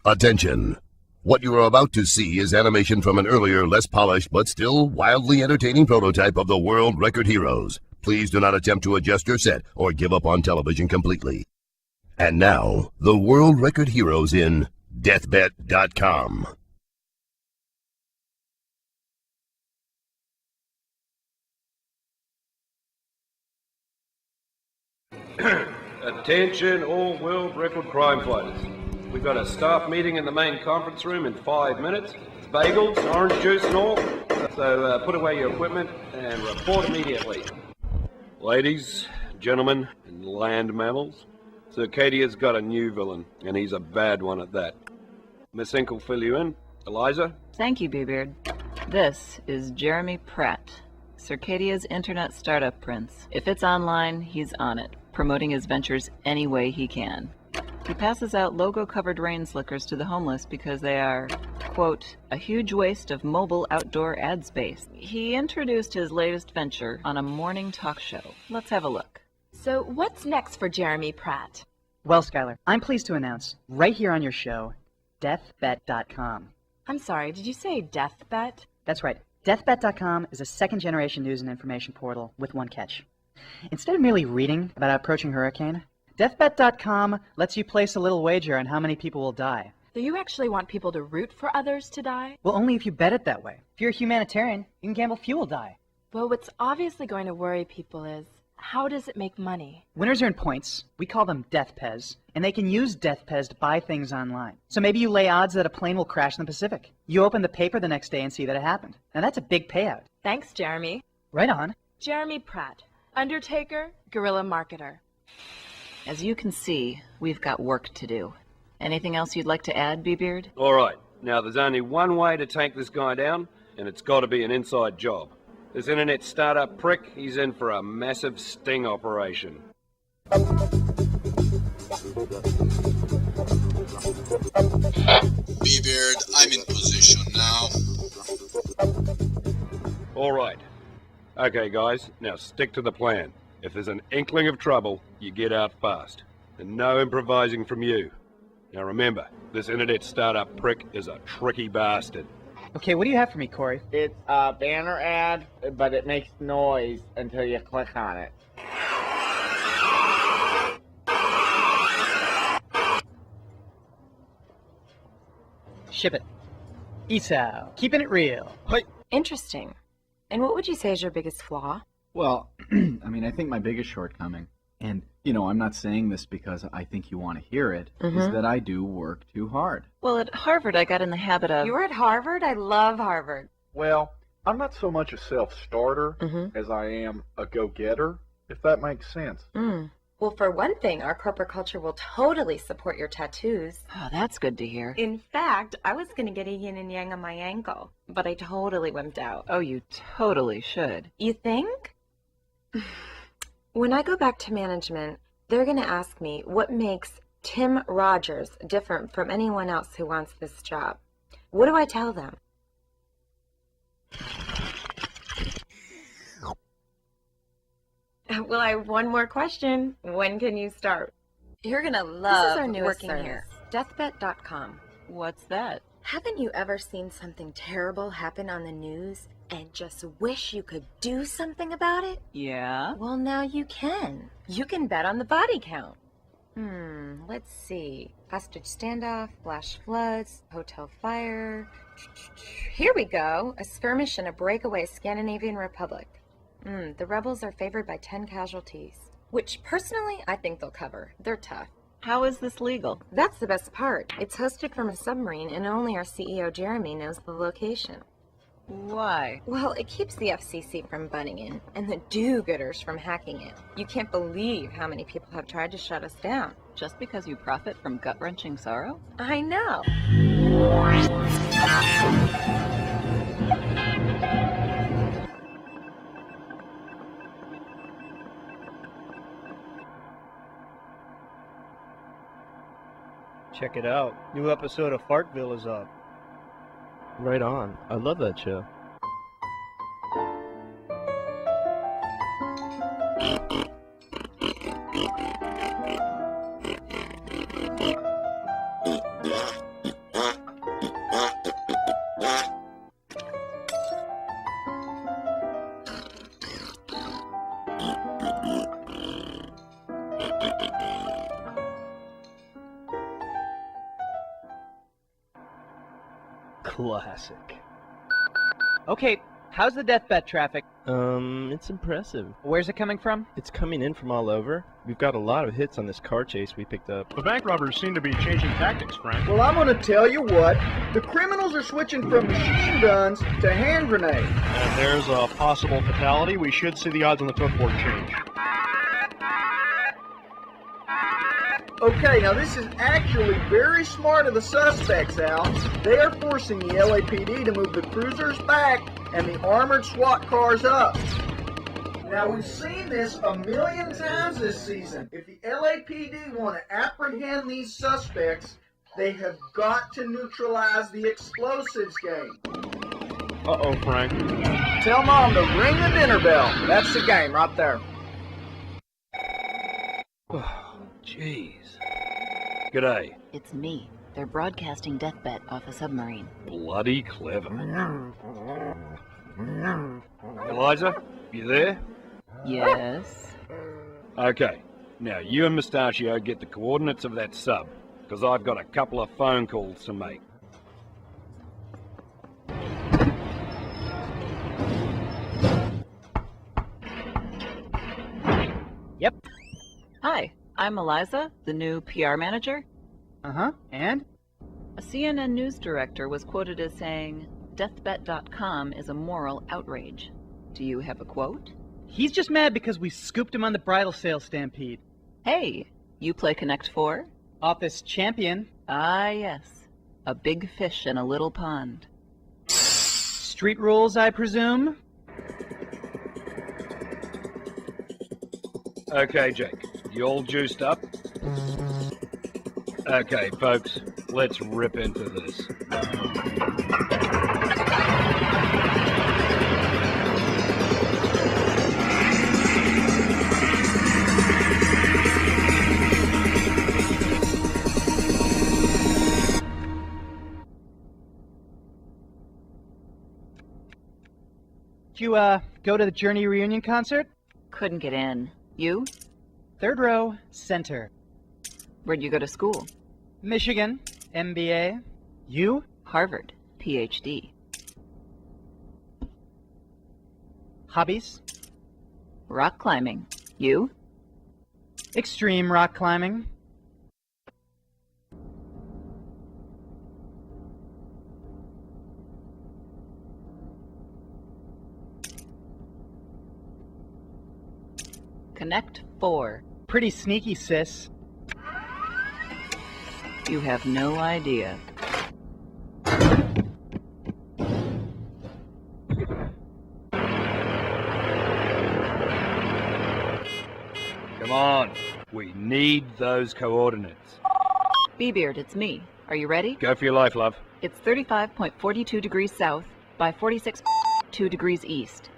Attention! What you are about to see is animation from an earlier, less polished, but still wildly entertaining prototype of the World Record Heroes. Please do not attempt to adjust your set or give up on television completely. And now, the World Record Heroes in deathbet.com. Attention all world record crime fighters. We've got a staff meeting in the main conference room in 5 minutes. Bagels, orange juice and all. So put away your equipment and report immediately. Ladies, gentlemen, and land mammals, Circadia's got a new villain, and he's a bad one at that. Miss Ink will fill you in. Eliza? Thank you, B-Beard. This is Jeremy Pratt, Circadia's internet startup prince. If it's online, he's on it, promoting his ventures any way he can. He passes out logo-covered rain slickers to the homeless because they are, quote, a huge waste of mobile outdoor ad space. He introduced his latest venture on a morning talk show. Let's have a look. So what's next for Jeremy Pratt? Well, Skylar, I'm pleased to announce, right here on your show, deathbet.com. I'm sorry, did you say Deathbet? That's right. Deathbet.com is a second-generation news and information portal with one catch. Instead of merely reading about an approaching hurricane, Deathbet.com lets you place a little wager on how many people will die. Do you actually want people to root for others to die? Well, only if you bet it that way. If you're a humanitarian, you can gamble few will die. Well, what's obviously going to worry people is, how does it make money? Winners earn points. We call them Death Pez, and they can use Death Pez to buy things online. So maybe you lay odds that a plane will crash in the Pacific. You open the paper the next day and see that it happened. Now that's a big payout. Thanks, Jeremy. Right on. Jeremy Pratt, Undertaker, guerrilla marketer. As you can see, we've got work to do. Anything else you'd like to add, B-Beard? All right. Now, there's only one way to take this guy down, and it's got to be an inside job. This internet startup prick, he's in for a massive sting operation. B-Beard, I'm in position now. All right. Okay, guys, now stick to the plan. If there's an inkling of trouble, you get out fast. And no improvising from you. Now remember, this internet startup prick is a tricky bastard. Okay, what do you have for me, Corey? It's a banner ad, but it makes noise until you click on it. Ship it. Esau, keeping it real. Interesting. And what would you say is your biggest flaw? Well, I think my biggest shortcoming, and, I'm not saying this because I think you want to hear it, is that I do work too hard. Well, at Harvard, I got in the habit of... You were at Harvard? I love Harvard. Well, I'm not so much a self-starter as I am a go-getter, if that makes sense. Well, for one thing, our corporate culture will totally support your tattoos. Oh, that's good to hear. In fact, I was going to get a yin and yang on my ankle, but I totally wimped out. Oh, you totally should. You think? When I go back to management, they're going to ask me what makes Tim Rogers different from anyone else who wants this job. What do I tell them? Well, I have one more question. When can you start? You're going to love This is our newest working service. here. Deathbet.com. What's that? Haven't you ever seen something terrible happen on the news and just wish you could do something about it? Yeah? Well, now you can. You can bet on the body count. Let's see. Hostage standoff, flash floods, hotel fire. Here we go. A skirmish in a breakaway Scandinavian republic. The rebels are favored by 10 casualties, which personally I think they'll cover. They're tough. How is this legal? That's the best part. It's hosted from a submarine and only our CEO Jeremy knows the location. Why? Well, it keeps the FCC from butting in and the do-gooders from hacking it. You can't believe how many people have tried to shut us down. Just because you profit from gut-wrenching sorrow? I know. Check it out. New episode of Fartville is up. Right on. I love that show. Classic. Okay, how's the deathbed traffic? It's impressive. Where's it coming from? It's coming in from all over. We've got a lot of hits on this car chase we picked up. The bank robbers seem to be changing tactics, Frank. Well, I'm gonna tell you what. The criminals are switching from machine guns to hand grenades. And there's a possible fatality. We should see the odds on the flipboard change. Okay, now this is actually very smart of the suspects, Al. They are forcing the LAPD to move the cruisers back and the armored SWAT cars up. Now, we've seen this a million times this season. If the LAPD want to apprehend these suspects, they have got to neutralize the explosives game. Uh-oh, Frank. Tell Mom to ring the dinner bell. That's the game right there. Jeez. G'day. It's me. They're broadcasting Deathbed off a submarine. Bloody clever. Eliza, you there? Yes. Okay. Now, you and Mustachio get the coordinates of that sub, because I've got a couple of phone calls to make. Yep. Hi, I'm Eliza, the new PR manager. Uh-huh, and? A CNN news director was quoted as saying, "Deathbet.com is a moral outrage." Do you have a quote? He's just mad because we scooped him on the bridal sale stampede. Hey, you play Connect 4? Office champion. Ah, yes. A big fish in a little pond. Street rules, I presume? Okay, Jake. You all juiced up? Okay, folks. Let's rip into this. Did you, go to the Journey reunion concert? Couldn't get in. You? Third row, center. Where'd you go to school? Michigan, MBA. You? Harvard, PhD. Hobbies? Rock climbing. You? Extreme rock climbing. Connect 4. Pretty sneaky, sis. You have no idea. Come on. We need those coordinates. B-Beard, it's me. Are you ready? Go for your life, love. It's 35.42 degrees south by 46.2 degrees east.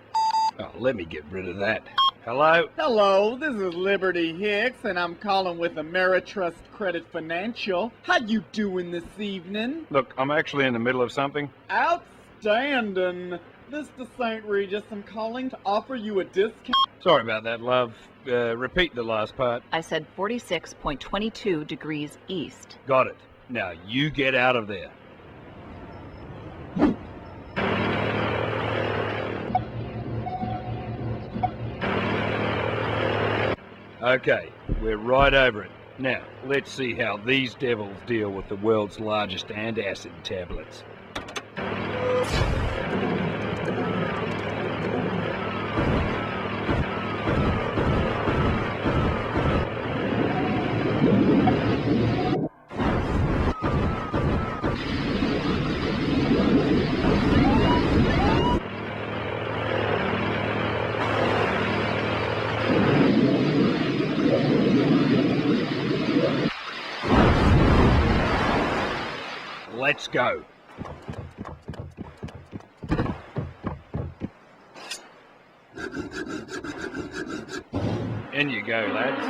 Oh, let me get rid of that. Hello? Hello, this is Liberty Hicks, and I'm calling with Ameritrust Credit Financial. How you doing this evening? Look, I'm actually in the middle of something. Outstanding. This is St. Regis. I'm calling to offer you a discount. Sorry about that, love. Repeat the last part. I said 46.22 degrees east. Got it. Now you get out of there. Okay, we're right over it. Now, let's see how these devils deal with the world's largest antacid tablets. Let's go. In you go, lads.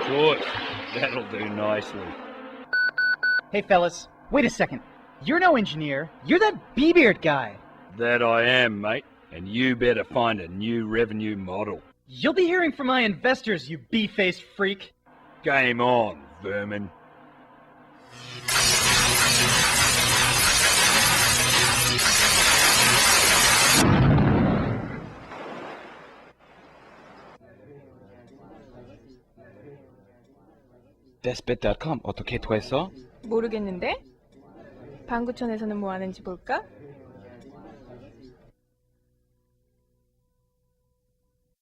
Good. That'll do nicely. Hey, fellas. Wait a second. You're no engineer. You're that B-Beard guy. That I am, mate. And you better find a new revenue model. You'll be hearing from my investors, you bee-faced freak. Game on, vermin. 데스펫.com 어떻게 구했어? 모르겠는데? 방구촌에서는 뭐 하는지 볼까?